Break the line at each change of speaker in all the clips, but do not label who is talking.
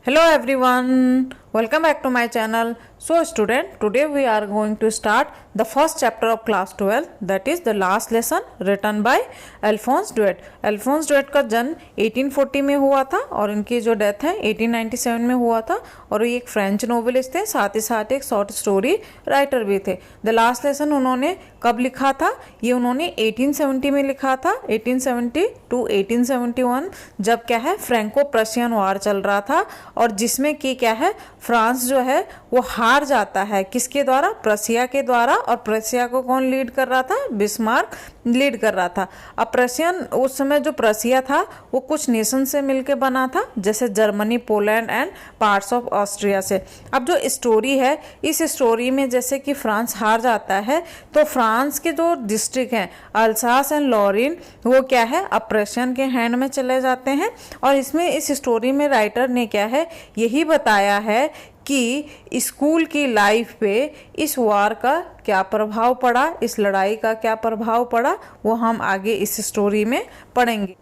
Hello everyone, welcome back to my channel. So student, today we are going to start the first chapter of class 12, that is the last lesson written by Alphonse Daudet. Alphonse Daudet का जन्म 1840 में हुआ था और इनकी जो death है 1897 में हुआ था और ये एक फ्रेंच नोवेलिस्ट थे, साथ ही साथ एक शॉर्ट स्टोरी राइटर भी थे। द लास्ट लेसन उन्होंने कब लिखा था? ये उन्होंने 1870 में लिखा था, 1870 टू 1871, जब क्या है फ्रैंको प्रशियन वार चल रहा था और जिसमें कि क्या है फ्रांस जो है वो हार जाता है। किसके द्वारा? प्रशिया के द्वारा। और प्रशिया को कौन लीड कर रहा था? बिस्मार्क लीड कर रहा था। अब प्रशियन उस समय जो प्रशिया था वो कुछ नेशन से मिलके बना था, जैसे Germany, Poland and parts of Austria से। अब जो स्टोरी है, इस स्टोरी में जैसे कि फ्रांस हार जाता है तो फ्रांस के जो डिस्ट्रिक्ट हैं अल्सास एंड लॉरिन वो क्या है अब प्रशियन के हैंड में चले जाते हैं। और इसमें इस स्टोरी में राइटर ने क्या है यही बताया है कि स्कूल की लाइफ पे इस वार का क्या प्रभाव पड़ा, इस लड़ाई का क्या प्रभाव पड़ा, वो हम आगे इस स्टोरी में पढ़ेंगे।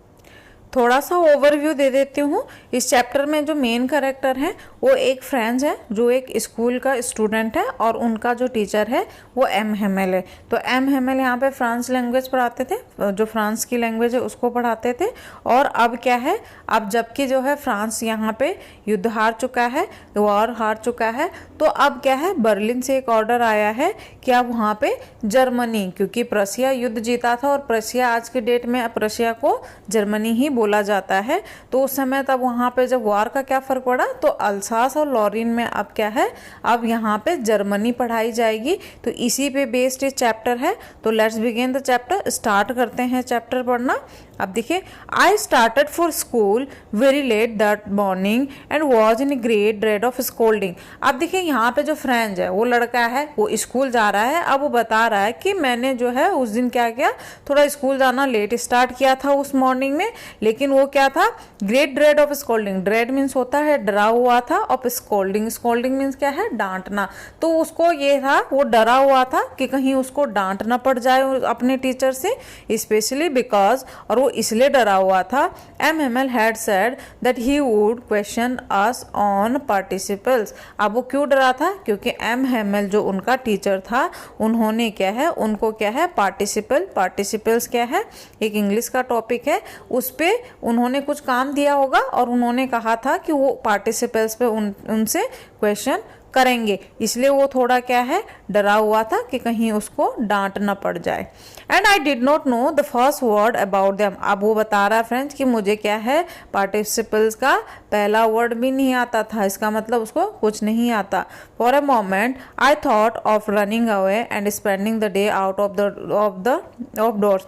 थोड़ा सा ओवरव्यू दे देती हूँ। इस चैप्टर में जो मेन कैरेक्टर हैं वो एक फ्रेंच है जो एक स्कूल का स्टूडेंट है और उनका जो टीचर है वो एम हेमेल है। तो एम हेमेल यहाँ पे फ्रांस लैंग्वेज पढ़ाते थे, जो फ्रांस की लैंग्वेज है उसको पढ़ाते थे। और अब क्या है, अब जबकि जो है फ्रांस यहाँ पे युद्ध हार चुका है, वॉर हार चुका है, तो अब क्या है बर्लिन से एक ऑर्डर आया है कि अब वहाँ पे जर्मनी, क्योंकि प्रशिया युद्ध जीता था और प्रशिया आज के डेट में प्रशिया को जर्मनी ही बोला जाता है। तो उस समय तब वहाँ पे जब वार का क्या फर्क पड़ा तो अल्सास और लॉरिन में अब क्या है अब यहाँ पे जर्मनी पढ़ाई जाएगी। तो इसी पे बेस्ड ये चैप्टर है। तो let's begin the chapter, start करते हैं चैप्टर पढ़ना। अब देखिए, I started for school very let that morning and was in great dread of scolding. अब देखिए यहाँ पे जो फ्रेंच है वो लड़का है वो स्कूल जा रहा है। अब वो बता रहा है कि मैंने जो है उस दिन क्या किया, थोड़ा स्कूल जाना लेट स्टार्ट किया था उस मॉर्निंग में, लेकिन वो क्या था great dread of scolding. Dread means होता है डरा हुआ था, ऑफ स्कोल्डिंग, स्कोल्डिंग मीन्स क्या है डांटना। तो उसको ये था वो डरा हुआ था कि कहीं उसको डांट ना पड़ जाए अपने टीचर से, स्पेशली बिकॉज, और वो इसलिए डरा हुआ था, M Hamel had said that he would question us on participles. अब वो क्यों डरा था? क्योंकि एम हेमेल जो उनका टीचर था उन्होंने क्या है उनको क्या है पार्टिसिपल्स क्या है एक इंग्लिश का टॉपिक है, उस पे उन्होंने कुछ काम दिया होगा और उन्होंने कहा था कि वो पार्टिसिपल्स पे उनसे क्वेश्चन करेंगे, इसलिए वो थोड़ा क्या है डरा हुआ था कि कहीं उसको डांट ना पड़ जाए। And I did not know the first word about them. अब वो बता रहा है फ्रेंड्स कि मुझे क्या है पार्टिसिपल्स का पहला वर्ड भी नहीं आता था, इसका मतलब उसको कुछ नहीं आता। For a moment I thought of running away and spending the day out of doors.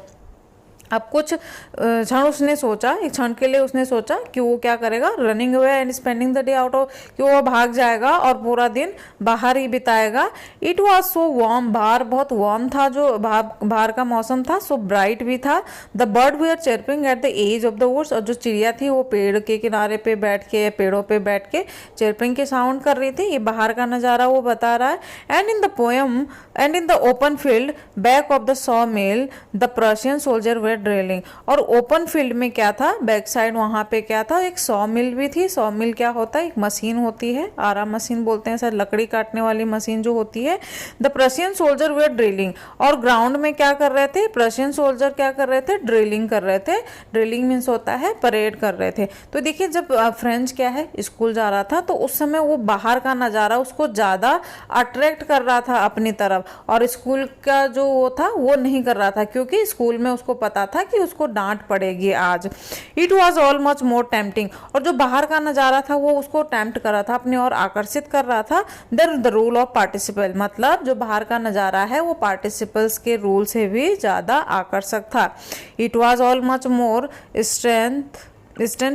अब कुछ क्षण उसने सोचा, एक क्षण के लिए उसने सोचा कि वो क्या करेगा, running away and spending the day out of, कि वो भाग जाएगा और पूरा दिन बाहर ही बिताएगा। इट वॉज सो वार्म, बाहर बहुत वार्म था, जो बाहर का मौसम था, सो ब्राइट भी था। The bird we are chirping at the edge of the woods, और जो चिड़िया थी वो पेड़ के किनारे पे बैठ के, पेड़ों पे बैठ के चर्पिंग के साउंड कर रही थी। ये बाहर का नज़ारा वो बता रहा है। And in the poem and in the open field back of the saw mill the Prussian soldier were drilling. और ओपन फील्ड में क्या था, बैक साइड वहां पे क्या था, एक सॉ मिल भी थी। सॉ मिल क्या होता है, एक मशीन होती है, आरा मशीन बोलते हैं सर, लकड़ी काटने वाली मशीन जो होती है। The Prussian soldier were drilling, और ग्राउंड में क्या कर रहे थे प्रशियन सोल्जर, क्या कर रहे थे ड्रिलिंग कर रहे थे। ड्रिलिंग मीन्स होता है परेड कर रहे थे। तो देखिए जब फ्रेंच क्या है स्कूल जा रहा था तो उस समय वो बाहर का नज़ारा उसको ज़्यादा अट्रैक्ट कर रहा था अपनी तरफ, और स्कूल का जो वो था वो नहीं कर रहा था, क्योंकि स्कूल में उसको पता था कि उसको डांट पड़ेगी आज। It was all much more tempting, और जो बाहर का नज़ारा था वो उसको टेम्प्ट कर रहा था, अपनी ओर आकर्षित कर रहा था। द रूल ऑफ पार्टिसिपल, मतलब जो बाहर का नज़ारा है वो पार्टिसिपल्स के रूल से भी ज़्यादा आकर्षक था। It was all much more strength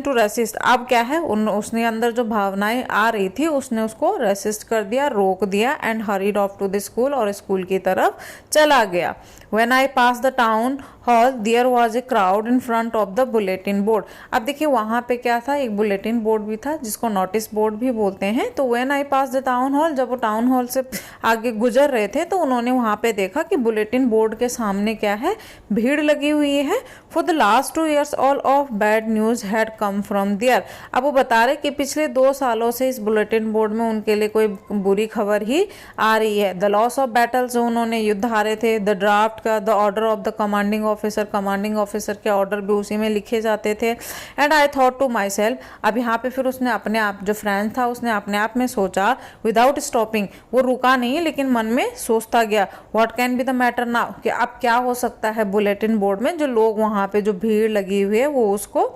to resist. अब क्या है उसने अंदर जो भावनाएं आ रही थी उसने उसको रेसिस्ट कर दिया, रोक दिया। And hurried off to the school, और स्कूल की तरफ चला गया। When I pass the town hall there was a crowd in front of the bulletin board. अब देखिए वहाँ पे क्या था, एक बुलेटिन बोर्ड भी था जिसको नोटिस बोर्ड भी बोलते हैं। तो when I pass the town hall, जब वो टाउन हॉल से आगे गुजर रहे थे तो उन्होंने वहाँ पे देखा कि बुलेटिन बोर्ड के सामने क्या है, भीड़ लगी हुई है। For the last 2 years all of bad news had come from there. अब वो बता रहे कि पिछले 2 सालों से इस बुलेटिन बोर्ड में उनके लिए कोई बुरी खबर ही आ रही है। द लॉस ऑफ बैटल, जो उन्होंने युद्ध हारे थे, द ड्राफ्ट का, the order of the commanding officer के ऑर्डर भी उसी में लिखे जाते थे। And I thought to myself, अब यहाँ पे फिर उसने अपने आप, जो फ्रेंच था उसने अपने आप में सोचा, विदाउट स्टॉपिंग, वो रुका नहीं लेकिन मन में सोचता गया, what can be the matter now, कि अब क्या हो सकता है बुलेटिन बोर्ड में, जो लोग वहाँ पे जो भीड़ लगी हुई है वो उसको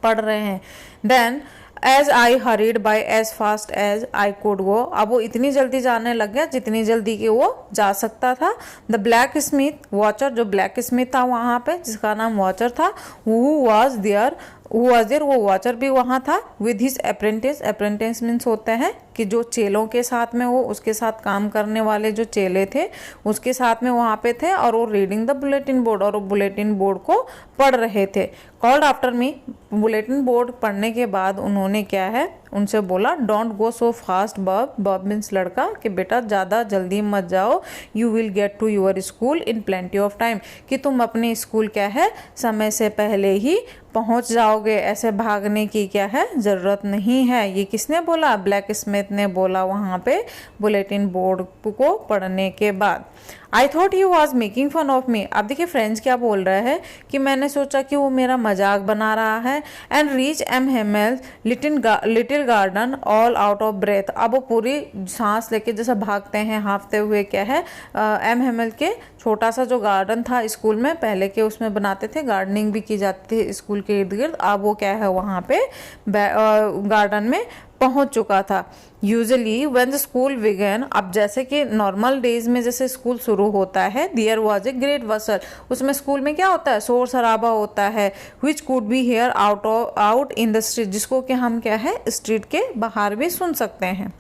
पढ़ रहे हैं। Then as I hurried by as fast as I could go, अब वो इतनी जल्दी जाने लग गया जितनी जल्दी कि वो जा सकता था। द ब्लैक स्मिथ वॉचर, जो ब्लैक स्मिथ था वहाँ पे जिसका नाम वॉचर था, हु वॉज देयर, वो वॉचर भी वहाँ था, विद हिज अप्रेंटिस मीन्स होते हैं कि जो चेलों के साथ में, वो उसके साथ काम करने वाले जो चेले थे उसके साथ में वहाँ पे थे, और वो रीडिंग द बुलेटिन बोर्ड, और वो बुलेटिन बोर्ड को पढ़ रहे थे। Called after me, bulletin board पढ़ने के बाद उन्होंने क्या है, उनसे बोला, डोंट गो सो फास्ट बब, बब मीन्स लड़का, कि बेटा ज़्यादा जल्दी मत जाओ, you will get to your school in plenty of time, कि तुम अपने स्कूल क्या है समय से पहले ही पहुंच जाओगे, ऐसे भागने की क्या है ज़रूरत नहीं है। ये किसने बोला, ब्लैक स्मिथ ने बोला वहाँ पे बुलेटिन बोर्ड को पढ़ने के बाद। I thought he was making fun of me, अब देखिए फ्रेंच क्या बोल रहा है कि मैंने सोचा कि वो मेरा मजाक बना रहा है। And reach M Hamel little garden all out of breath, अब वो पूरी सांस लेके जैसे भागते हैं हाँफते हुए क्या है, एम हेमल के छोटा सा जो गार्डन था स्कूल में पहले के, उसमें बनाते थे, गार्डनिंग भी की जाती थी स्कूल के इर्द गिर्द, अब वो क्या है वहाँ पे गार्डन में पहुंच चुका था। Usually when the school began, अब जैसे कि नॉर्मल डेज में जैसे स्कूल शुरू होता है, देयर वाज ए ग्रेट वसल, उसमें स्कूल में क्या होता है, शोर शराबा होता है, which could be here out in the street, जिसको कि हम क्या है स्ट्रीट के बाहर भी सुन सकते हैं।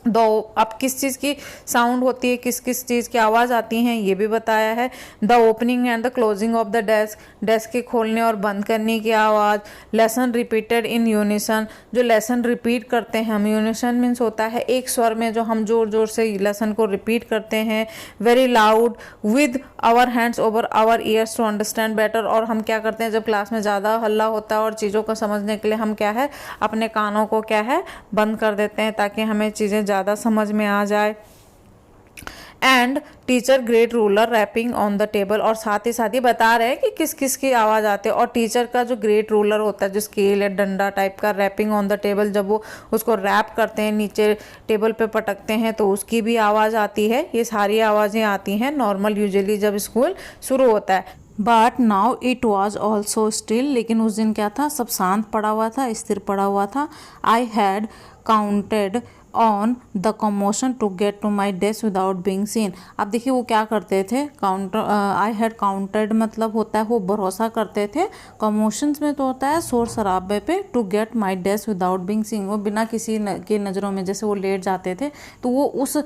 दो, अब किस चीज़ की साउंड होती है, किस किस चीज़ की आवाज़ आती हैं ये भी बताया है। The opening and the closing of the desk, desk के खोलने और बंद करने की आवाज़। लेसन रिपीटेड इन यूनिसन, जो लेसन रिपीट करते हैं हम, यूनिसन मीन्स होता है एक स्वर में जो हम जोर जोर से लेसन को रिपीट करते हैं। Very loud with our hands over our ears to understand better, और हम क्या करते हैं जब क्लास में ज़्यादा हल्ला होता है और चीज़ों को समझने के लिए हम क्या है अपने कानों को क्या है बंद कर देते हैं ताकि हमें चीज़ें ज़्यादा समझ में आ जाए। And teacher great ruler rapping on the table, और साथ ही बता रहे हैं कि किस किस की आवाज़ आती है। और टीचर का जो ग्रेट रूलर होता है, जो स्केल या डंडा टाइप का, रैपिंग ऑन द टेबल, जब वो उसको रैप करते हैं नीचे टेबल पे पटकते हैं तो उसकी भी आवाज़ आती है। ये सारी आवाज़ें आती हैं नॉर्मल यूजुअली जब स्कूल शुरू होता है। But now it was also still, लेकिन उस दिन क्या था, सब शांत पड़ा हुआ था, स्थिर पड़ा हुआ था। I had counted on the commotion to get to my desk without being seen. अब देखिए वो क्या करते थे, आई हैड काउंटेड मतलब होता है वो भरोसा करते थे, कमोशंस में तो होता है शोर शराबे पे, to get my desk without being seen, वो बिना किसी के नज़रों में, जैसे वो लेट जाते थे तो वो उस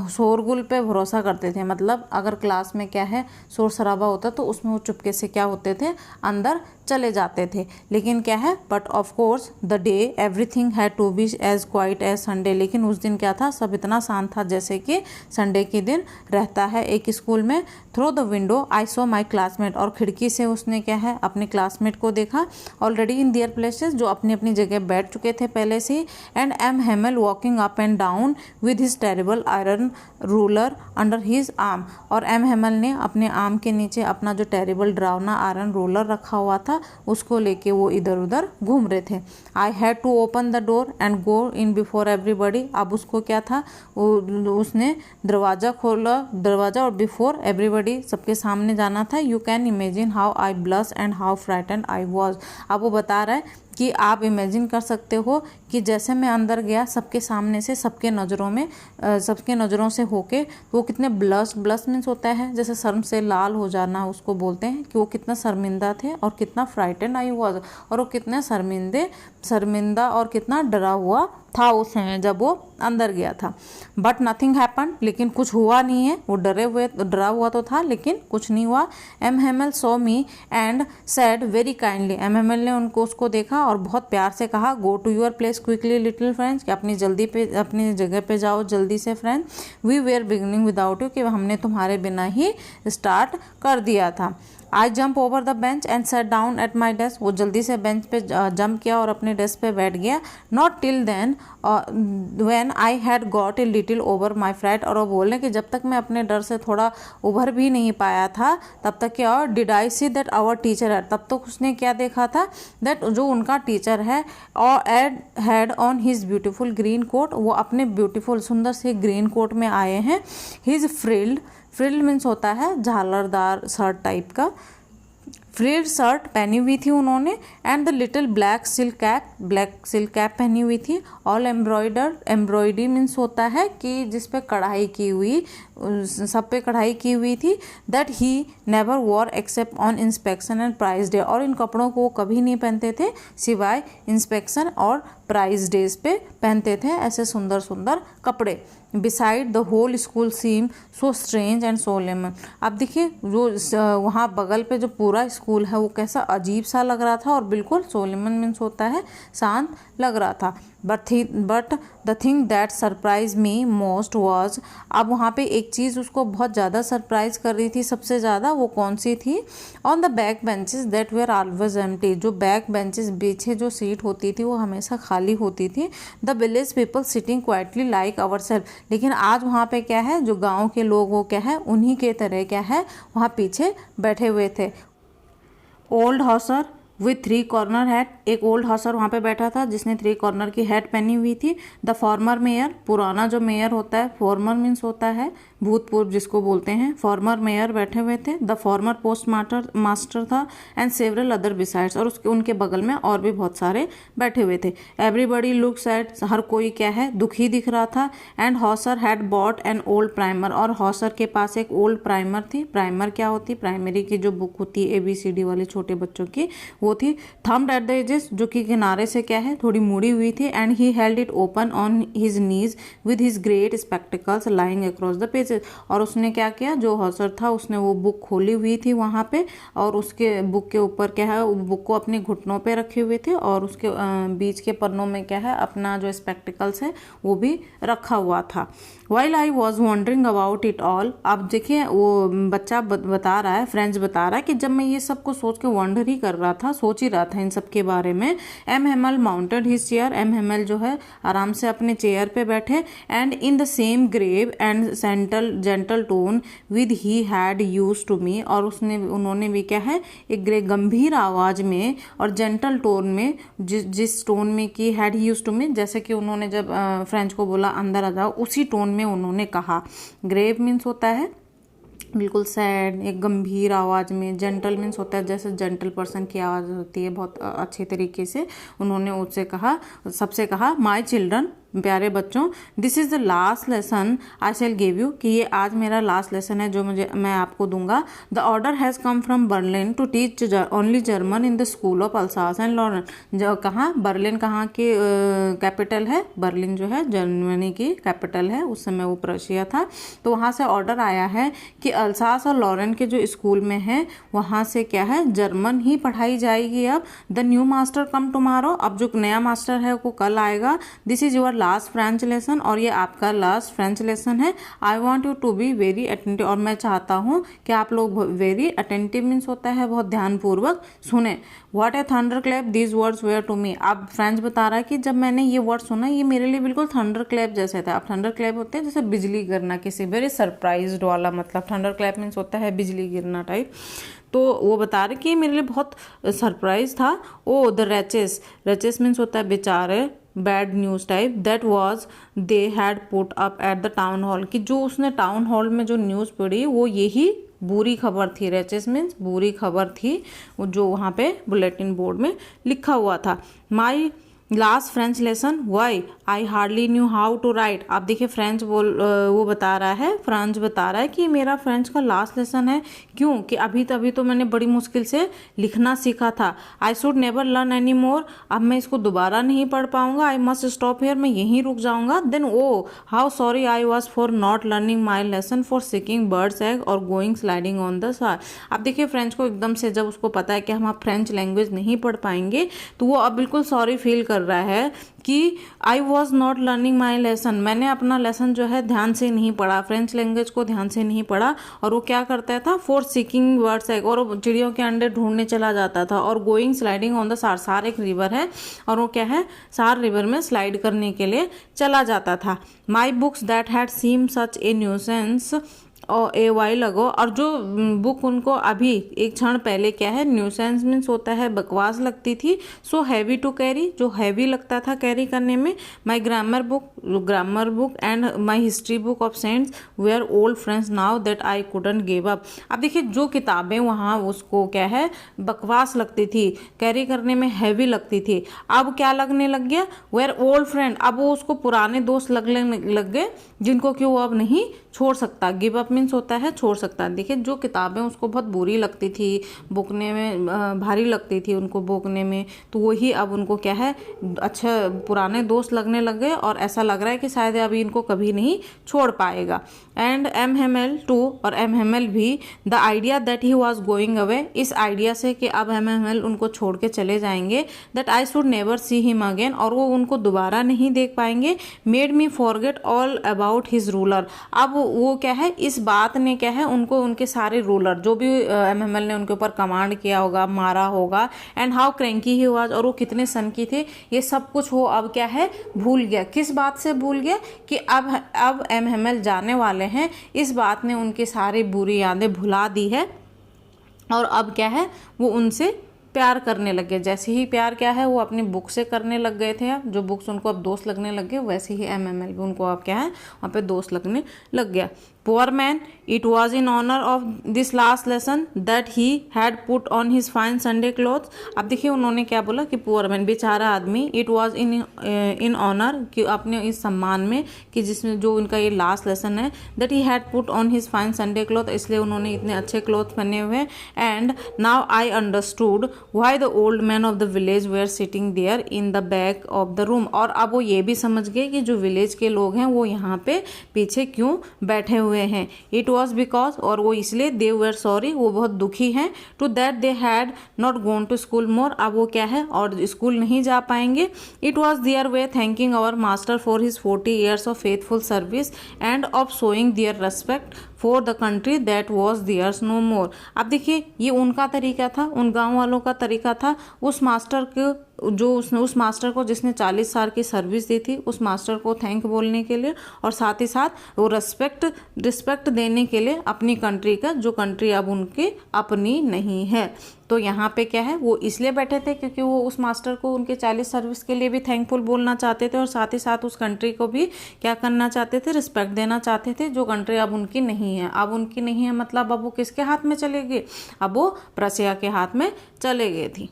शोरगुल पे भरोसा करते थे, मतलब अगर क्लास में क्या है शोर शराबा होता तो उसमें वो चुपके से क्या होते थे अंदर चले जाते थे। लेकिन क्या है, but of course the day everything had to be as quiet as Sunday, लेकिन उस दिन क्या था, सब इतना शांत था जैसे कि संडे के दिन रहता है एक स्कूल में। Through the window I so my classmate, और खिड़की से उसने क्या है अपने क्लासमेट को देखा, ऑलरेडी इन देयर प्लेसेस, जो अपनी अपनी जगह बैठ चुके थे पहले से। And M Hamel walking up and down with his terrible iron ruler under his arm, और एम हेमल ने अपने आर्म के नीचे अपना जो टेरिबल डरावना आयरन रोलर रखा हुआ था उसको लेके वो इधर उधर घूम रहे थे। I had to open the door and go in before everybody, अब उसको क्या था, उसने दरवाज़ा खोला, दरवाज़ा और बिफोर एवरीबडी, सबके सामने जाना था। You can imagine how I blush and how frighten I was, अब वो बता रहा है कि आप इमेजिन कर सकते हो कि जैसे मैं अंदर गया सबके सामने से, सबके नज़रों में, सबके नज़रों से होके, वो कितने ब्लश मीन्स होता है जैसे शर्म से लाल हो जाना, उसको बोलते हैं कि वो कितना शर्मिंदा थे, और कितना फ्राइटन आई वॉज, और वो कितने शर्मिंदे शर्मिंदा और कितना डरा हुआ था उस समय जब वो अंदर गया था। बट नथिंग हैपन, लेकिन कुछ हुआ नहीं है। वो डरा हुआ तो था लेकिन कुछ नहीं हुआ। M Hamel saw me and said very kindly, M Hamel ने उसको देखा और बहुत प्यार से कहा, go to your place quickly little friends, कि अपनी जगह पे जाओ जल्दी से friend. We were beginning without you, कि हमने तुम्हारे बिना ही स्टार्ट कर दिया था। I jump over the bench and sat down at my desk, वो जल्दी से बेंच पे जंप किया और अपने डेस्क पे बैठ गया। Not till then when I had got a little over my fright, और वो बोल रहे कि जब तक मैं अपने डर से थोड़ा उभर भी नहीं पाया था तब तक क्या, और did I see that our teacher है, तब तक उसने क्या देखा था, दैट जो उनका टीचर है और had on his beautiful green coat, वो अपने ब्यूटीफुल सुंदर से ग्रीन कोट में आए हैं। हिज फ्रिल्ड मीन्स होता है झालरदार शर्ट टाइप का, फ्रिल्ड शर्ट पहनी हुई थी उन्होंने, and the little black silk cap पहनी हुई थी। ऑल एम्ब्रॉयडरी मीन्स होता है कि जिस पे कढ़ाई की हुई, सब पे कढ़ाई की हुई थी। That he never wore except on inspection and prize day, और इन कपड़ों को वो कभी नहीं पहनते थे सिवाय इंस्पेक्शन और प्राइज डेज पे पहनते थे ऐसे सुंदर सुंदर कपड़े। Beside the whole school seem so strange and solemn, अब देखिए जो वहाँ बगल पे जो पूरा स्कूल है वो कैसा अजीब सा लग रहा था और बिल्कुल सोलेमन मीन्स होता है शांत लग रहा था। But the thing that surprise me most was, अब वहाँ पे एक चीज़ उसको बहुत ज़्यादा सरप्राइज कर रही थी सबसे ज़्यादा, वो कौन सी थी, on the back benches that were always empty, जो बैक बेंचेस पीछे जो सीट होती थी वो हमेशा खाली होती थी। The village people sitting quietly like our self, लेकिन आज वहाँ पे क्या है, जो गाँव के लोग वो क्या है उन्हीं के तरह क्या है वहाँ पीछे बैठे हुए थे। Old Hauser with 3 corner hat, एक ओल्ड हॉसर वहाँ पे बैठा था जिसने 3 कॉर्नर की हैट पहनी हुई थी। द फॉर्मर मेयर, पुराना जो मेयर होता है, फॉर्मर मीन्स होता है भूतपूर्व जिसको बोलते हैं, फॉर्मर मेयर बैठे हुए थे। द फॉर्मर पोस्ट मास्टर था एंड सेवरल अदर बिसाइड्स, और उनके बगल में और भी बहुत सारे बैठे हुए थे। एवरीबडी लुक सैड, हर कोई क्या है दुखी दिख रहा था। And Hauser had bought an old primer, और हॉसर के पास एक ओल्ड प्राइमर थी। प्राइमर क्या होती, प्राइमरी की जो बुक होती है ABCD वाले छोटे बच्चों की, वो थी। थम्ब्ड एट द एजेस, जो कि किनारे से क्या है थोड़ी मुड़ी हुई थी। And he held it open on his knees with his great spectacles lying across the pages, और उसने क्या किया, जो हॉसर था उसने वो बुक खोली हुई थी वहाँ पे, और उसके बुक के ऊपर क्या है, बुक को अपने घुटनों पे रखे हुए थे और उसके बीच के पन्नों में क्या है अपना जो स्पेक्टिकल्स है वो भी रखा हुआ था। While I was wondering about it all, अब देखिए वो बच्चा बता रहा है, फ्रेंड्स बता रहा है कि जब मैं ये सब को सोच के वॉन्डर ही कर रहा था, सोच ही रहा था इन सब के बारे में। M Hamel mounted his chair, M Hamel जो है आराम से अपने चेयर पे बैठे। And in the same grave and gentle tone with he had use to me, और उन्होंने भी क्या है एक गंभीर आवाज में और जेंटल टोन में, जिस टोन में की हैड यूज टू मी, जैसे कि उन्होंने जब फ्रेंच को बोला अंदर आ जाओ, उसी टोन में उन्होंने कहा। ग्रेव मीन्स होता है बिल्कुल सैड, एक गंभीर आवाज़ में। जेंटल मीन्स होता है जैसे जेंटल पर्सन की आवाज़ होती है, बहुत अच्छे तरीके से उन्होंने उससे कहा, सबसे कहा, माय चिल्ड्रन, प्यारे बच्चों, this is the last lesson I shell give you, कि ये आज मेरा लास्ट लेसन है जो मैं आपको दूंगा। The order has come from Berlin to teach only German in the school of Alsace and Lorraine, जो कहाँ बर्लिन कहाँ की कैपिटल है, बर्लिन जो है जर्मनी की कैपिटल है, उस समय वो प्रशिया था। तो वहाँ से ऑर्डर आया है कि अल्सास और लॉरेन के जो स्कूल में है वहाँ से क्या है जर्मन ही पढ़ाई जाएगी। अब the new master come tomorrow, अब जो नया मास्टर है वो कल आएगा। This is your last French lesson, और ये आपका लास्ट फ्रेंच लेसन है। I want you to be very attentive, और मैं चाहता हूँ कि आप लोग वेरी अटेंटिव मीन्स होता है बहुत ध्यानपूर्वक सुने। What a thunder clap these words were to me, अब फ्रेंच बता रहा है कि जब मैंने ये वर्ड सुना ये मेरे लिए बिल्कुल थंडर क्लैप जैसे था। अब थंडर क्लैप होते हैं जैसे बिजली गिरना, किसी वेरी सरप्राइज्ड वाला, मतलब थंडर क्लैप मीन्स होता है बिजली गिरना टाइप। तो वो बता रहे कि मेरे लिए बहुत सरप्राइज था। ओ द रेचेस मीन्स होता है बेचारे, bad news type, that was they had put up at the town hall, कि जो उसने टाउन हॉल में जो न्यूज़ पढ़ी वो यही बुरी खबर थी। रेचेस मीन्स बुरी खबर थी जो वहाँ पे बुलेटिन बोर्ड में लिखा हुआ था। My last French lesson why I hardly knew how to write. आप देखिए फ्रेंच वो बता रहा है, फ्रांस बता रहा है कि मेरा फ्रेंच का लास्ट लेसन है। क्यों? कि अभी तो मैंने बड़ी मुश्किल से लिखना सीखा था। I should never learn any more. अब मैं इसको दोबारा नहीं पढ़ पाऊंगा। I must stop here. मैं यहीं रुक जाऊंगा। Then oh how sorry I was for not learning my lesson for seeking birds egg और going sliding on the Saar. अब देखिए फ्रेंच को एकदम से जब उसको पता है कि हम अब फ्रेंच लैंग्वेज नहीं पढ़ पाएंगे तो वो अब बिल्कुल सॉरी फील कर रहा है कि I was not learning my lesson. मैंने अपना लेसन जो है ध्यान से नहीं पढ़ा, फ्रेंच लैंग्वेज को ध्यान से नहीं पढ़ा। और वो क्या करता था? फॉर सीकिंग बर्ड्स एग, और वो चिड़ियों के अंडे ढूंढने चला जाता था। और गोइंग स्लाइडिंग ऑन द सार, सार एक रिवर है और वो क्या है? सार रिवर में स्लाइड करने के लिए चला जाता था। My books that had seem such a nuisance और ए वाइल अगो, और जो बुक उनको अभी एक क्षण पहले क्या है? न्यूसेंस मीन्स होता है बकवास लगती थी। सो हैवी टू कैरी, जो हैवी लगता था कैरी करने में। My grammar book and my history book of saints were old friends now that I couldn't give up. अब देखिए जो किताबें वहाँ उसको क्या है? बकवास लगती थी, कैरी करने में हैवी लगती थी, अब क्या लगने लग गया? वेयर ओल्ड फ्रेंड, अब वो उसको पुराने दोस्त लगने लग गए जिनको कि वो अब नहीं छोड़ सकता। गिव अप मीन्स होता है छोड़ सकता। देखिए जो किताबें उसको बहुत बुरी लगती थी, बुकने में भारी लगती थी उनको बुकने में, तो वही अब उनको क्या है? अच्छा पुराने दोस्त लगने लग गए और ऐसा लग रहा है कि शायद अभी इनको कभी नहीं छोड़ पाएगा। एंड MML टू, और MML भी, the idea that he was going away, इस आइडिया से कि अब MML उनको छोड़ के चले जाएंगे, that I should never see him again, और वो उनको दोबारा नहीं देख पाएंगे, made me forget all about his ruler. अब वो क्या है? इस बात ने क्या है? उनको उनके सारे रूलर जो भी MML ने उनके ऊपर कमांड किया होगा, मारा होगा, and how cranky he was, और वो कितने सनकी थे, ये सब कुछ वो अब क्या है? भूल गया। किस बात से भूल गया? कि अब MML जाने वाले हैं, इस बात ने उनकी सारी बुरी यादें भुला दी है और अब क्या है? वो उनसे प्यार करने लग गए। जैसे ही प्यार क्या है? वो अपनी बुक से करने लग गए थे। अब जो बुक्स उनको अब दोस्त लगने लग गए, वैसे ही MML भी उनको अब क्या है? वहाँ पे दोस्त लगने लग गया। Poor man, it was in honor of this last lesson that he had put on his fine Sunday clothes। अब देखिए उन्होंने क्या बोला कि poor man, बेचारा आदमी, it was in honor, कि अपने इस सम्मान में, कि जिसमें जो उनका ये लास्ट लेसन है, that he had put on his fine Sunday clothes, इसलिए उन्होंने इतने अच्छे क्लोथ पहने हुए। and now I understood why the old men of the village were sitting there in the back of the room। और अब वो ये भी समझ गए कि जो विलेज के लोग हैं वो यहाँ पे पीछे क्यों बैठे हुए हैं। इट वॉज बिकॉज, और वो इसलिए, दे वर सॉरी, वो बहुत दुखी हैं, to that they had not gone to school more, अब वो क्या है? और स्कूल नहीं जा पाएंगे। It was their way thanking our master for his 40 years of faithful service and of showing their respect for the country that was theirs no more. अब देखिए ये उनका तरीका था, उन गांव वालों का तरीका था, उस मास्टर के जो उस मास्टर को जिसने 40 साल की सर्विस दी थी, उस मास्टर को थैंक बोलने के लिए, और साथ ही साथ वो रिस्पेक्ट देने के लिए अपनी कंट्री का, जो कंट्री अब उनकी अपनी नहीं है। तो यहाँ पे क्या है? वो इसलिए बैठे थे क्योंकि वो उस मास्टर को उनके 40 सर्विस के लिए भी थैंकफुल बोलना चाहते थे और साथ ही साथ उस कंट्री को भी क्या करना चाहते थे? रिस्पेक्ट देना चाहते थे, जो कंट्री अब उनकी नहीं है। अब उनकी नहीं है मतलब अब वो किसके हाथ में चले गए? अब वो प्रसिया के हाथ में चले गए थी।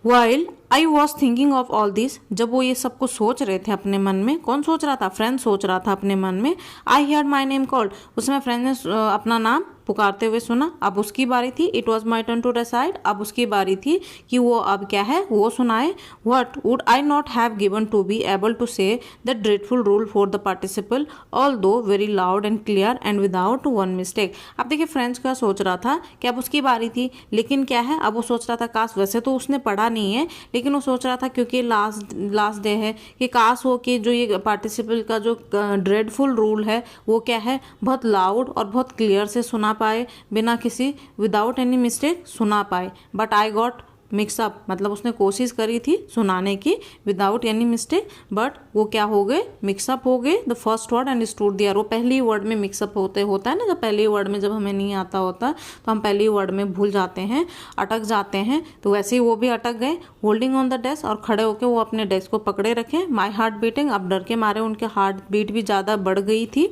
While I was thinking of all this, जब वो ये सब कुछ सोच रहे थे अपने मन में, कौन सोच रहा था? फ्रेंड सोच रहा था अपने मन में। I heard my name called, उसमें फ्रेंड ने अपना नाम पुकारते हुए सुना। अब उसकी बारी थी, it was my turn to decide, अब उसकी बारी थी कि वो अब क्या है? वो सुनाए। What would I not have given to be able to say the dreadful rule for the participle all though very loud and clear and without one mistake. अब देखिए फ्रेंच का सोच रहा था कि अब उसकी बारी थी, लेकिन क्या है? अब वो सोच रहा था काश, वैसे तो उसने पढ़ा नहीं है, लेकिन वो सोच रहा था क्योंकि लास्ट डे है, कि काश हो कि जो ये पार्टिसिपल का जो ड्रेडफुल रूल है वो क्या है? बहुत लाउड और बहुत क्लियर से सुना पाए, बिना किसी विदाउट एनी मिस्टेक सुना पाए। बट आई गॉट मिक्सअप, मतलब उसने कोशिश करी थी सुनाने की विदाउट एनी मिस्टेक, बट वो क्या हो गए? मिक्सअप हो गए the first word and stood there. वो पहली वर्ड में मिक्सअप होता है ना, जब पहली वर्ड में जब हमें नहीं आता होता तो हम पहली वर्ड में भूल जाते हैं, अटक जाते हैं, तो वैसे ही वो भी अटक गए। होल्डिंग ऑन द डेस्क, और खड़े होकर वो अपने डेस्क को पकड़े रखे। माई हार्ट बीटिंग, अब डर के मारे उनके हार्ट बीट भी ज़्यादा बढ़ गई थी।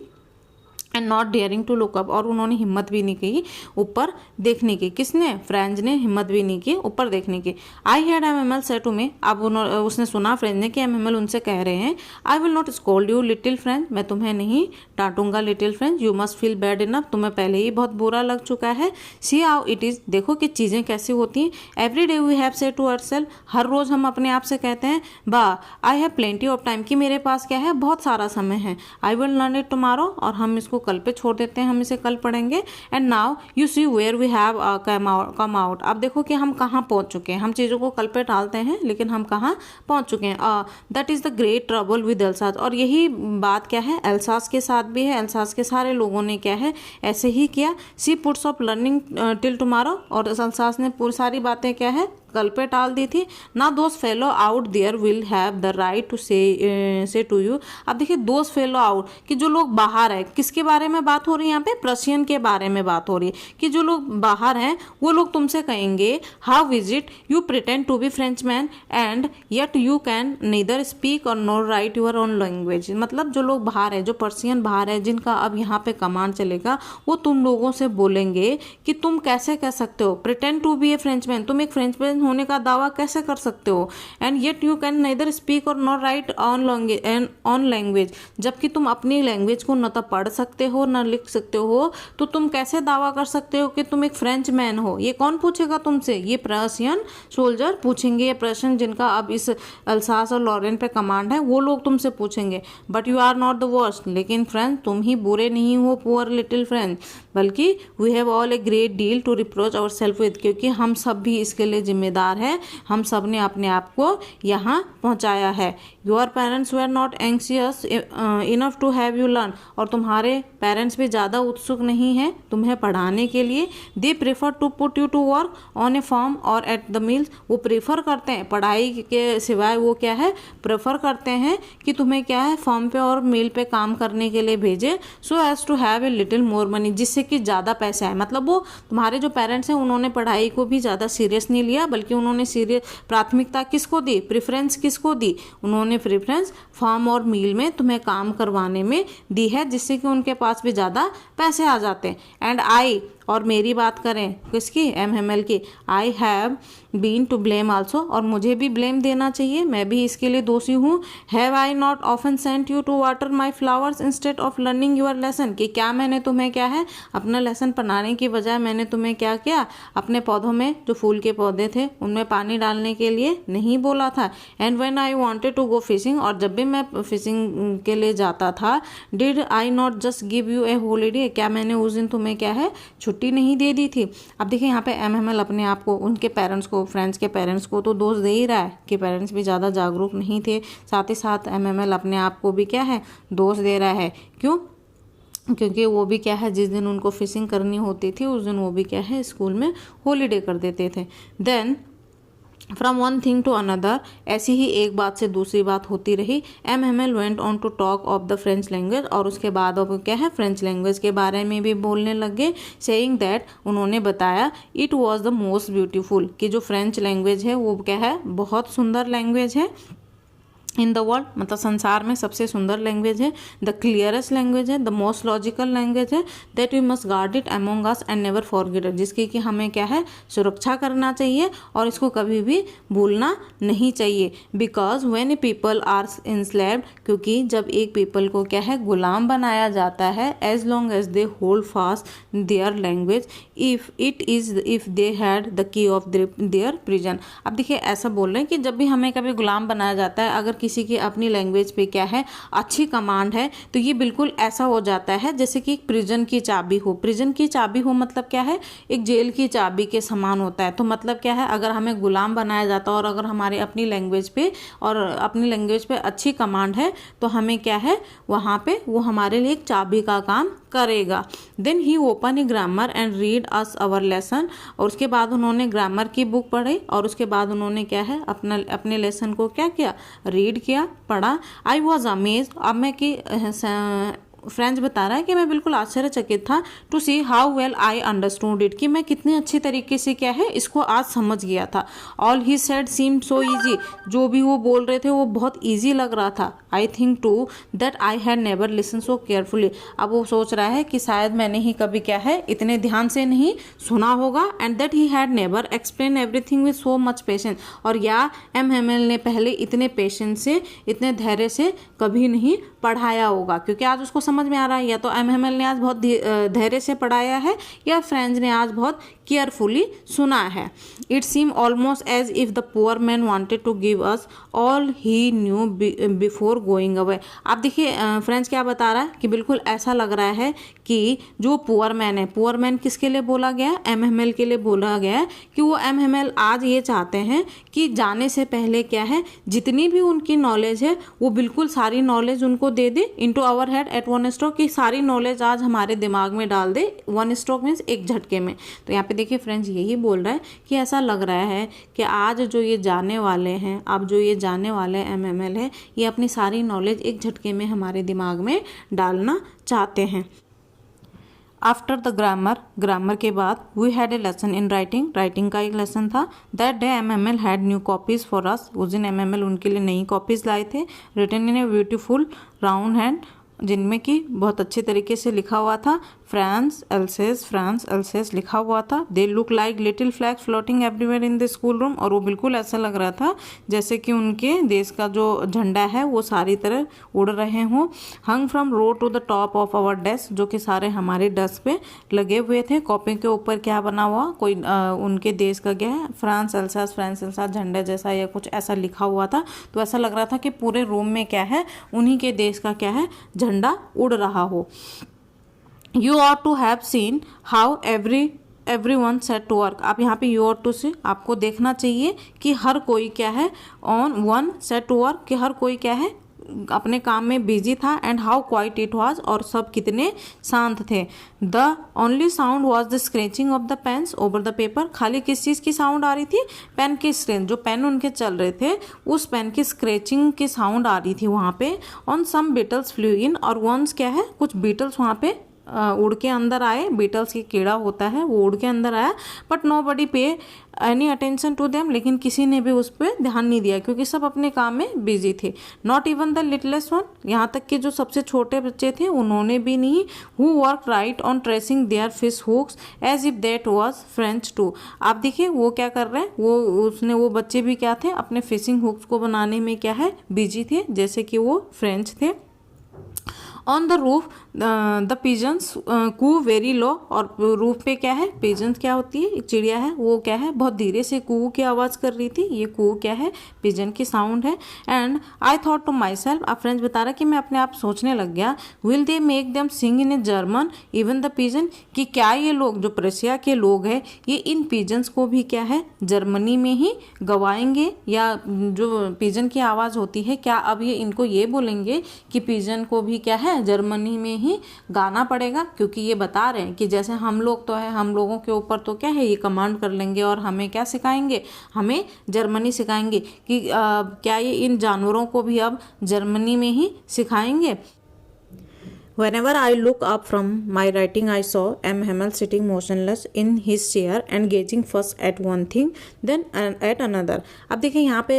And not daring to look up, और उन्होंने हिम्मत भी नहीं की ऊपर देखने की। किसने? फ्रेंच ने हिम्मत भी नहीं की ऊपर देखने की। आई हैड एमएमएल से टू मी, अब उसने सुना फ्रेंच ने कि एमएमएल उनसे कह रहे हैं I will not scold you little French, मैं तुम्हें नहीं डांटूंगा little French, you must feel bad enough, तुम्हें पहले ही बहुत बुरा लग चुका है। सी हाउ इट इज, देखो कि चीज़ें कैसी होती हैं। एवरी डे वी हैव से टू आवरसेल्फ, हर रोज़ हम अपने आप से कहते हैं I have plenty of time, कि मेरे पास क्या है, बहुत सारा समय है। I will learn it tomorrow, और हम इसको कल पे छोड़ देते हैं, हम इसे कल पढ़ेंगे। And now you see where we have come out, अब देखो कि हम कहाँ पहुँच चुके हैं। हम चीज़ों को कल पे टालते हैं लेकिन हम कहाँ पहुँच चुके हैं। That is the great trouble with Alsace, और यही बात क्या है एल्सास के साथ भी है। एल्सास के सारे लोगों ने क्या है ऐसे ही किया। She puts off learning till tomorrow, और एल्सास ने पूरी सारी बातें क्या है कल पे टाल दी थी ना। Those fellow out there will have the right to say to you, अब देखिए दोज फेलो आउट, कि जो लोग बाहर है, किसके बारे में बात हो रही है यहाँ पे, प्रशियन के बारे में बात हो रही है, कि जो लोग बाहर हैं वो लोग तुमसे कहेंगे how is it you pretend to be French man and yet you can neither speak और nor write your own language, मतलब जो लोग बाहर है, जो पर्शियन बाहर है, जिनका अब यहाँ पे कमांड चलेगा, वो तुम लोगों से बोलेंगे कि तुम कैसे कह सकते हो pretend to be a Frenchman, तुम एक फ्रेंच मैन होने का दावा कैसे कर सकते हो। And yet you can neither speak और नॉट राइट ऑन लैंग्वेज, जबकि तुम अपनी लैंग्वेज को न तो पढ़ सकते हो न लिख सकते हो, तो तुम कैसे दावा कर सकते हो कि तुम एक फ्रेंच मैन हो। ये कौन पूछेगा तुमसे? ये प्रशियन सोल्जर पूछेंगे, ये प्रशियन जिनका अब इस अल्सास और लॉरेन पे कमांड है, वो लोग तुमसे पूछेंगे। But you are not the worst, लेकिन फ्रेंच तुम ही बुरे नहीं हो, पुअर लिटिल फ्रेंच, बल्कि we have all a great deal to reproach our self with, क्योंकि हम सब भी इसके लिए जिम्मेदार है, हम सब ने अपने आप को यहाँ पहुँचाया है। Your parents were not anxious enough to have you learn, और तुम्हारे पेरेंट्स भी ज़्यादा उत्सुक नहीं हैं तुम्हें पढ़ाने के लिए। They prefer to put you to work on a farm और एट द मील्स, वो प्रेफर करते हैं पढ़ाई के सिवाय, वो क्या है प्रेफर करते हैं कि तुम्हें क्या है फॉर्म पे और मील पे काम करने के लिए भेजे, so as to have a little more money, जिससे कि ज़्यादा पैसा है। मतलब वो तुम्हारे जो पेरेंट्स हैं उन्होंने पढ़ाई को भी ज़्यादा सीरियस नहीं लिया, बल्कि उन्होंने सीरियस प्राथमिकता किसको दी, प्रेफरेंस किसको दी, उन्होंने प्रेफरेंस फॉर्म और मील में तुम्हें काम करवाने में दी है, जिससे कि उनके पास भी ज़्यादा पैसे आ जाते हैं। एंड आई, और मेरी बात करें किसकी, एमएमएल की, I have been to blame also, और मुझे भी ब्लेम देना चाहिए, मैं भी इसके लिए दोषी हूँ। Have I not often sent you to water my flowers instead of learning your lesson, कि क्या मैंने तुम्हें क्या है अपना लेसन पढ़ाने की बजाय मैंने तुम्हें क्या किया, अपने पौधों में जो फूल के पौधे थे उनमें पानी डालने के लिए नहीं बोला था। And when I wanted to go fishing, और जब भी मैं फिशिंग के लिए जाता था, did I not just give you a holiday, क्या मैंने उस दिन तुम्हें क्या है छुट्टी नहीं दे दी थी। अब देखिए यहाँ पे एमएमएल अपने आप को, उनके पेरेंट्स को, फ्रेंड्स के पेरेंट्स को तो दोष दे ही रहा है कि पेरेंट्स भी ज़्यादा जागरूक नहीं थे, साथ ही साथ एमएमएल अपने आप को भी क्या है दोष दे रहा है। क्यों? क्योंकि वो भी क्या है जिस दिन उनको फिशिंग करनी होती थी उस दिन वो भी क्या है स्कूल में हॉलीडे कर देते थे। Then from one thing to another, ऐसी ही एक बात से दूसरी बात होती रही। MML went on to talk of the French language, और उसके बाद अब क्या है फ्रेंच लैंग्वेज के बारे में भी बोलने लग गए। सेइंग दैट, उन्होंने बताया it was the most beautiful, कि जो फ्रेंच लैंग्वेज है वो क्या है बहुत सुंदर लैंग्वेज है इन द वर्ल्ड, मतलब संसार में सबसे सुंदर लैंग्वेज है, द क्लियरेस्ट लैंग्वेज है, द मोस्ट लॉजिकल लैंग्वेज है, that we must guard it among us and never forget it, जिसकी कि हमें क्या है सुरक्षा करना चाहिए और इसको कभी भी भूलना नहीं चाहिए। Because when a people are enslaved, क्योंकि जब एक पीपल को क्या है गुलाम बनाया जाता है, as long as they hold fast their language, if they had the key of their prison. अब देखिए ऐसा बोल रहे हैं कि जब भी हमें कभी गुलाम बनाया जाता है, अगर किसी की अपनी लैंग्वेज पे क्या है अच्छी कमांड है, तो ये बिल्कुल ऐसा हो जाता है जैसे कि एक प्रिजन की चाबी हो। प्रिजन की चाबी हो मतलब क्या है, एक जेल की चाबी के समान होता है। तो मतलब क्या है, अगर हमें गुलाम बनाया जाता है और अगर हमारे अपनी लैंग्वेज पे अच्छी कमांड है, तो हमें क्या है वहाँ पे वो हमारे लिए एक चाबी का काम करेगा। Then he open a grammar and read us our lesson, और उसके बाद उन्होंने ग्रामर की बुक पढ़ी और उसके बाद उन्होंने क्या है अपने लेसन को क्या किया रीड किया, पढ़ा। आई वॉज अमेज, अब मैं कि
फ्रेंच बता रहा है कि मैं बिल्कुल आश्चर्यचकित था to see how well I understood it, कि मैं कितने अच्छे तरीके से क्या है इसको आज समझ गया था। All he said seemed so easy, जो भी वो बोल रहे थे वो बहुत ईजी लग रहा था। I think too that I had never listen so carefully, अब वो सोच रहा है कि शायद मैंने ही कभी क्या है इतने ध्यान से नहीं सुना होगा। And that he had never explain everything with so much patience, और या एम हेमेल ने पहले इतने पेशेंस से, इतने धैर्य से कभी नहीं पढ़ाया होगा, क्योंकि आज उसको समझ में आ रहा है या तो एम हेमेल ने आज बहुत धैर्य से पढ़ाया है या फ्रेंच ने आज बहुत केयरफुली सुना है। It seem almost as if the poor man wanted to give us all he knew before going away. आप देखिए फ्रेंच क्या बता रहा है कि बिल्कुल ऐसा लग रहा है कि जो पुअर मैन है, पुअर मैन किसके लिए बोला गया है, एम हेमेल के लिए बोला गया है, कि वो एम हेमेल आज ये चाहते हैं कि जाने से पहले क्या है जितनी भी उनकी नॉलेज है वो बिल्कुल सारी नॉलेज उनको दे दे into our head at one stroke, की सारी नॉलेज आज हमारे दिमाग में डाल दे। वन स्ट्रोक मीन्स एक झटके में। तो यहाँ पे देखिए फ्रेंड्स यही बोल रहा है कि ऐसा लग रहा है कि आज जो ये जाने वाले हैं, अब जो ये जाने वाले एम हेमेल है, ये अपनी सारी नॉलेज एक झटके में हमारे दिमाग में डालना चाहते हैं। आफ्टर द ग्रामर के बाद we had a lesson in writing का एक लेसन था। That day M Hamel had new copies for us, उस दिन एम हेमेल उनके लिए नई कॉपीज लाए थे। Written in a beautiful round hand, जिनमें कि बहुत अच्छे तरीके से लिखा हुआ था फ्रांस एल्सेस लिखा हुआ था। They look like little flags floating everywhere in the school room, और वो बिल्कुल ऐसा लग रहा था जैसे कि उनके देश का जो झंडा है वो सारी तरह उड़ रहे हों। Hung from row to the top of our desk, जो कि सारे हमारे डेस्क पे लगे हुए थे। कॉपी के ऊपर क्या बना हुआ, कोई उनके देश का क्या है, फ्रांस एल्सास झंडा जैसा या कुछ ऐसा लिखा हुआ था। तो ऐसा लग रहा था कि पूरे रूम में क्या है उन्हीं के देश का क्या है झंडा उड़ रहा हो। You ought to have seen how everyone set to work। आप यहाँ पे you ought to से आपको देखना चाहिए कि हर कोई क्या है on one set to work, कि हर कोई क्या है अपने काम में बिजी था। And how quiet it was, और सब कितने शांत थे। The only sound was the scratching of the pens over the paper, खाली किस चीज़ की साउंड आ रही थी, पेन की स्क्रेच, जो पेन उनके चल रहे थे उस पेन की स्क्रेचिंग की साउंड आ रही थी वहाँ पे। ऑन सम बीटल्स फ्लू इन, और वंस क्या है कुछ बीटल्स वहाँ पे उड़ के अंदर आए, बीटल्स की कीड़ा होता है वो उड़ के अंदर आया। बट नो बडी पे एनी अटेंशन टू देम, लेकिन किसी ने भी उस पर ध्यान नहीं दिया क्योंकि सब अपने काम में बिजी थे। Not even the littlest one, यहाँ तक कि जो सबसे छोटे बच्चे थे उन्होंने भी नहीं। Who work right on tracing their fish hooks as if that was French too. आप देखिए वो क्या कर रहे हैं, वो बच्चे भी क्या थे अपने फिशिंग हुक्स को बनाने में क्या है बिजी थे, जैसे कि वो फ्रेंच थे। On the roof the pigeons coo very low, और रूफ पे क्या है पिजन्स क्या होती है, एक चिड़िया है वो क्या है बहुत धीरे से कू की आवाज़ कर रही थी। ये कू क्या है पिजन की साउंड है। And I thought to myself, आप फ्रेंच बता रहा कि मैं अपने आप सोचने लग गया, will they make them sing in a German even the pigeon, कि क्या ये लोग जो प्रशिया के लोग हैं ये इन पिजन्स को भी क्या है जर्मनी में ही गवाएंगे, या जो पिजन की आवाज़ होती है क्या अब ये इनको ये बोलेंगे कि पिजन को भी क्या है जर्मनी में ही गाना पड़ेगा। क्योंकि ये बता रहे हैं कि जैसे हम लोग तो है, हम लोगों के ऊपर तो क्या है ये कमांड कर लेंगे और हमें क्या सिखाएंगे, हमें जर्मनी सिखाएंगे, कि क्या ये इन जानवरों को भी अब जर्मनी में ही सिखाएंगे। Whenever I look up from my writing, I saw M. Hamel sitting motionless in his chair and gazing first at one thing, then at another। अब देखिए यहाँ पे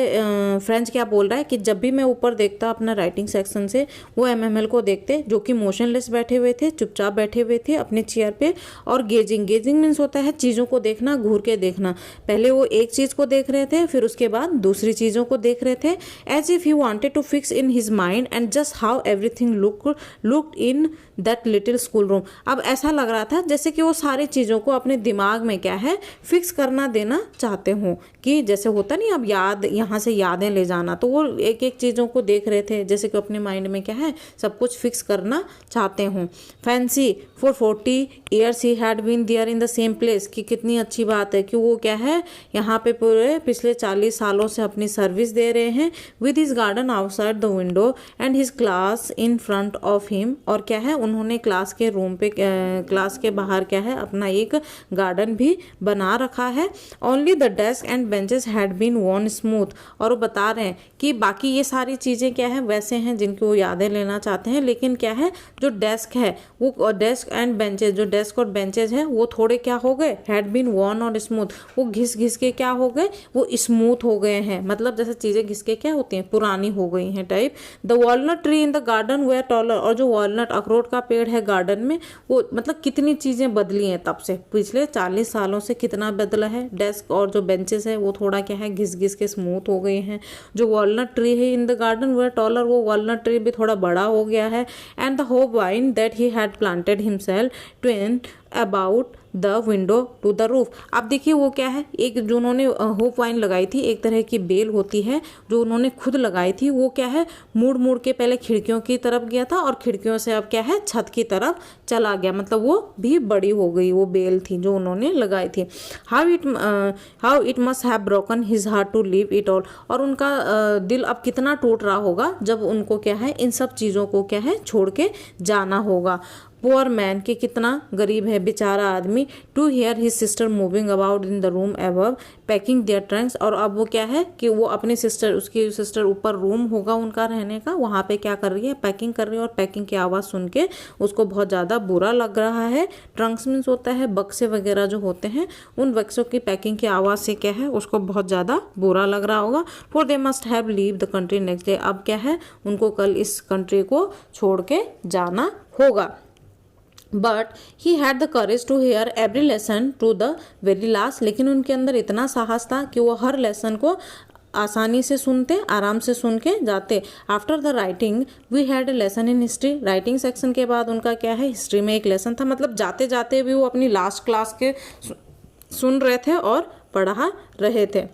फ्रेंच क्या बोल रहा है कि जब भी मैं ऊपर देखता अपना राइटिंग सेक्शन से, वो एम हेमेल को देखते जो कि मोशनलेस बैठे हुए थे, चुपचाप बैठे हुए थे अपने चेयर पे, और गेजिंग मीन्स होता है चीज़ों को देखना, घूर के देखना। पहले वो एक चीज़ को देख रहे थे, फिर उसके बाद दूसरी चीज़ों को देख रहे थे। As if he wanted to fix in his mind and just how everything looked in that little school room. अब ऐसा लग रहा था जैसे कि वो सारी चीज़ों को अपने दिमाग में क्या है फिक्स करना देना चाहते हों, कि जैसे होता नहीं अब याद यहाँ से यादें ले जाना, तो वो एक एक चीज़ों को देख रहे थे जैसे कि अपने माइंड में क्या है सब कुछ फिक्स करना चाहते हों। Fancy for 40 years he had been there in the same place, कि कितनी अच्छी बात है कि वो क्या है यहाँ पे पूरे पिछले 40 सालों से अपनी सर्विस दे रहे हैं। With his garden outside the window and his class in front of him, और और क्या है उन्होंने क्लास के रूम पे क्लास के बाहर क्या है अपना एक गार्डन भी बना रखा है। Only the desk and benches had been worn smooth, और वो बता रहे हैं कि बाकी ये सारी चीज़ें क्या है वैसे हैं जिनकी वो यादें लेना चाहते हैं, लेकिन क्या है जो डेस्क है वो डेस्क एंड बेंचेस, जो डेस्क और बेंचेस हैं वो थोड़े क्या हो गए, हैड बीन वॉर्न और स्मूथ, वो घिस घिस के क्या हो गए, वो स्मूथ हो गए हैं, मतलब जैसे चीज़ें घिस के क्या होती हैं पुरानी हो गई हैं type. The walnut tree in the garden were taller, और जो वॉलनट अखरोट का पेड़ है गार्डन में वो मतलब कितनी चीज़ें बदली हैं तब से, पिछले 40 सालों से कितना बदला है। डेस्क और जो बेंचेस है वो थोड़ा क्या है घिस घिस के स्मूथ हो गए हैं। जो वॉलनट ट्री है in the garden were taller, वो वॉलनट ट्री भी थोड़ा बड़ा हो गया है। And the hop vine that he had planted himself twine about the window to the roof. अब देखिए वो क्या है, एक जो उन्होंने होप वाइन लगाई थी, एक तरह की बेल होती है जो उन्होंने खुद लगाई थी, वो क्या है मुड़ मुड़ के पहले खिड़कियों की तरफ गया था और खिड़कियों से अब क्या है छत की तरफ चला गया, मतलब वो भी बड़ी हो गई, वो बेल थी जो उन्होंने लगाई थी। How it must have broken his heart to leave it all, और उनका दिल अब कितना टूट रहा होगा जब उनको क्या है इन सब चीज़ों को क्या है छोड़ के जाना होगा। पुअर मैन के कितना गरीब है बेचारा आदमी, to hear his sister moving about in the room above packing their trunks, और अब वो क्या है कि वो अपनी सिस्टर, उसकी सिस्टर ऊपर रूम होगा उनका रहने का, वहाँ पे क्या कर रही है पैकिंग कर रही है, और पैकिंग की आवाज़ सुन के उसको बहुत ज़्यादा बुरा लग रहा है। ट्रंक्स मीन्स होता है बक्से वगैरह जो होते हैं, उन बक्सों की पैकिंग की आवाज़ से क्या है उसको बहुत ज़्यादा बुरा लग रहा होगा। For they must have leave the country next day, अब क्या है उनको कल इस कंट्री को छोड़ के जाना होगा। But he had the courage to hear every lesson to the very last, लेकिन उनके अंदर इतना साहस था कि वो हर लेसन को आसानी से सुनते, आराम से सुन के जाते। After the writing we had a lesson in history, writing section के बाद उनका क्या है हिस्ट्री में एक लेसन था, मतलब जाते जाते भी वो अपनी लास्ट क्लास के सुन रहे थे और पढ़ा रहे थे।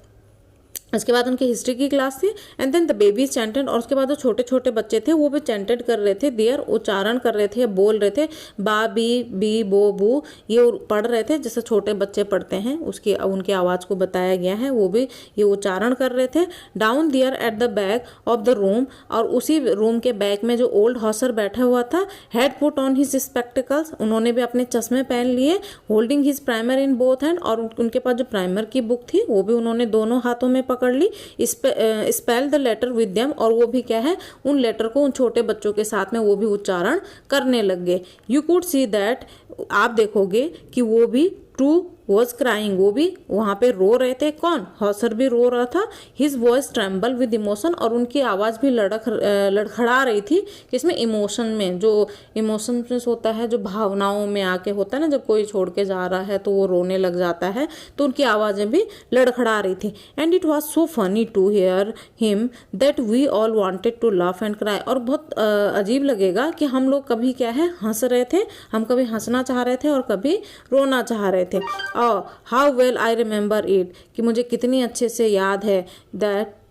उसके बाद उनकी हिस्ट्री की क्लास थी। And then the babies chanted, और उसके बाद जो छोटे छोटे बच्चे थे वो भी चैंटेड कर रहे थे, देयर उच्चारण कर रहे थे, बोल रहे थे, बा बी बो बू, ये पढ़ रहे थे जैसे छोटे बच्चे पढ़ते हैं, उसकी उनकी आवाज़ को बताया गया है, वो भी ये उच्चारण कर रहे थे। Down there at the back of the room, और उसी रूम के बैक में जो ओल्ड हॉसर बैठा हुआ था, had put on his spectacles, उन्होंने भी अपने चश्मे पहन लिए, holding his primer in both hand, और उनके पास जो प्राइमर की बुक थी वो भी उन्होंने दोनों हाथों में पकड़ ली। Spell the letter with them, और वो भी क्या है उन लेटर को उन छोटे बच्चों के साथ में वो भी उच्चारण करने लग गए। यू कुड सी दैट, आप देखोगे कि वो भी टू वॉज क्राइंग, वो भी वहाँ पे रो रहे थे। कौन? हॉसर भी रो रहा था। His voice tremble with emotion, और उनकी आवाज़ भी लड़खड़ा रही थी किसमें, इमोशन में। जो इमोशन होता है जो भावनाओं में आके होता है ना, जब कोई छोड़ के जा रहा है तो वो रोने लग जाता है, तो उनकी आवाज़ें भी लड़खड़ा रही थी। And it was so funny to hear him that we all wanted to laugh and cry, और बहुत अजीब लगेगा कि हम लोग कभी क्या है हंस रहे थे, हम कभी हंसना चाह रहे थे और कभी रोना चाह रहे थे। How well I remember it, कि मुझे कितनी अच्छे से याद है,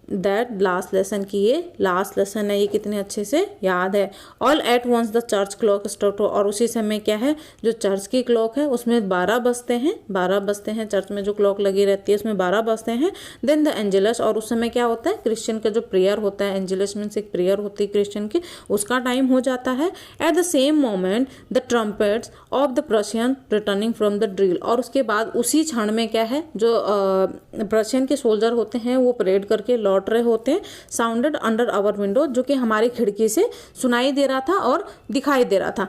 दैट लास्ट लेसन, की ये लास्ट लेसन है, ये कितने अच्छे से याद है। All at once the church clock struck, और उसी समय क्या है जो चर्च की क्लॉक है उसमें 12 बजते हैं, 12 बजते हैं, चर्च में जो क्लॉक लगी रहती है उसमें 12 बजते हैं। देन द एंजेलस, और उस समय क्या होता है क्रिश्चियन का जो प्रेयर होता है, एंजेलस मीन्स एक प्रेयर होती है क्रिश्चियन की, उसका टाइम हो जाता है। At the same moment the trumpets of the Prussian returning from the drill, और उसके बाद उसी क्षण में क्या है जो प्रशियन के सोल्जर होते हैं वो परेड करके लौट रहे होते हैं। साउंडेड अंडर आवर विंडो, जो कि हमारी खिड़की से सुनाई दे रहा था और दिखाई दे रहा था।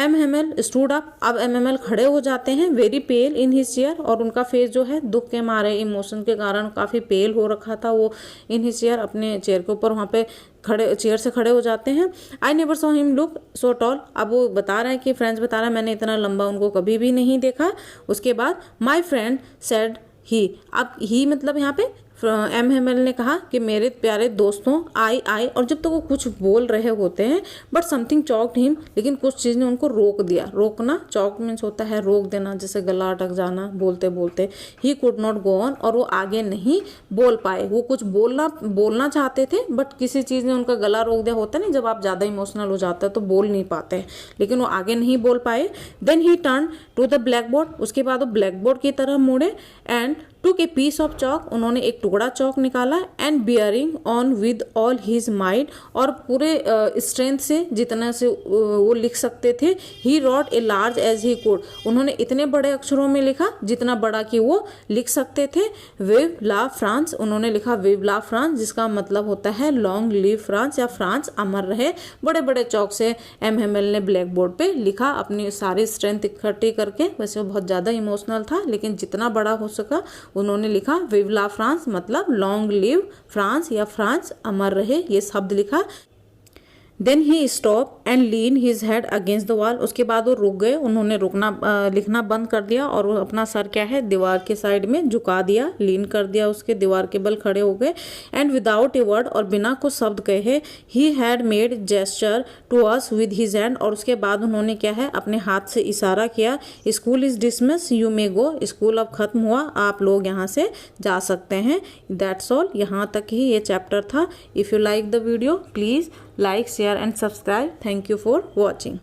एमएमएल स्टूड अप, अब एमएमएल खड़े हो जाते हैं, very pail in his chair, और उनका फेस जो है दुख के मारे, इमोशन के कारण काफ़ी पेल हो रखा था वो। इन हिज चेयर, अपने चेयर के ऊपर वहाँ पे खड़े, चेयर से खड़े हो जाते हैं। I never saw him look so tall, अब वो बता रहा है कि फ्रेंड्स बता रहा है मैंने इतना लंबा उनको कभी भी नहीं देखा। उसके बाद माई फ्रेंड सेड ही, अब ही मतलब यहाँ पे एमएमएल ने कहा कि मेरे प्यारे दोस्तों, आई, और जब तक वो कुछ बोल रहे होते हैं, बट समथिंग चॉक्ड हिम, लेकिन कुछ चीज़ ने उनको रोक दिया। रोकना, चॉक्ड मीन्स होता है रोक देना, जैसे गला अटक जाना बोलते बोलते। He could not go on, और वो आगे नहीं बोल पाए। वो कुछ बोलना चाहते थे, बट किसी चीज़ ने उनका गला रोक दिया। होता नहीं जब आप ज़्यादा इमोशनल हो जाते हैं तो बोल नहीं पाते, लेकिन वो आगे नहीं बोल पाए। Then he turn to the blackboard, उसके बाद वो ब्लैक बोर्ड की तरफ मुड़े, and took a piece of chalk, उन्होंने एक टुकड़ा चौक निकाला, and bearing on with all his mind, और पूरे स्ट्रेंथ से जितना से वो लिख सकते थे, he wrote a large as he could, उन्होंने इतने बड़े अक्षरों में लिखा जितना बड़ा कि वो लिख सकते थे। विव ला फ्रांस, उन्होंने लिखा विव ला फ्रांस, जिसका मतलब होता है लॉन्ग लिव फ्रांस या फ्रांस अमर रहे। बड़े बड़े चौक से एम हेमेल ने ब्लैक बोर्ड पे लिखा अपनी सारी स्ट्रेंथ इकट्ठी करके। वैसे वो बहुत ज़्यादा इमोशनल था, लेकिन जितना बड़ा हो सका उन्होंने लिखा विव ला फ्रांस, मतलब लॉन्ग लिव फ्रांस या फ्रांस अमर रहे, ये शब्द लिखा। Then he stop and lean his head against the wall, उसके बाद वो रुक गए, उन्होंने लिखना बंद कर दिया और वो अपना सर क्या है दीवार के साइड में झुका दिया, लीन कर दिया, उसके दीवार के बल खड़े हो गए। एंड विदाउट ए वर्ड, और बिना कुछ शब्द कहे, he had made gesture to us with his hand, और उसके बाद उन्होंने क्या है अपने हाथ से इशारा किया। School is dismiss, you may go, school अब खत्म हुआ, आप लोग यहाँ से जा सकते हैं। दैट्स ऑल, यहाँ तक ही ये चैप्टर था। If you like the video please like, share and subscribe. Thank you for watching.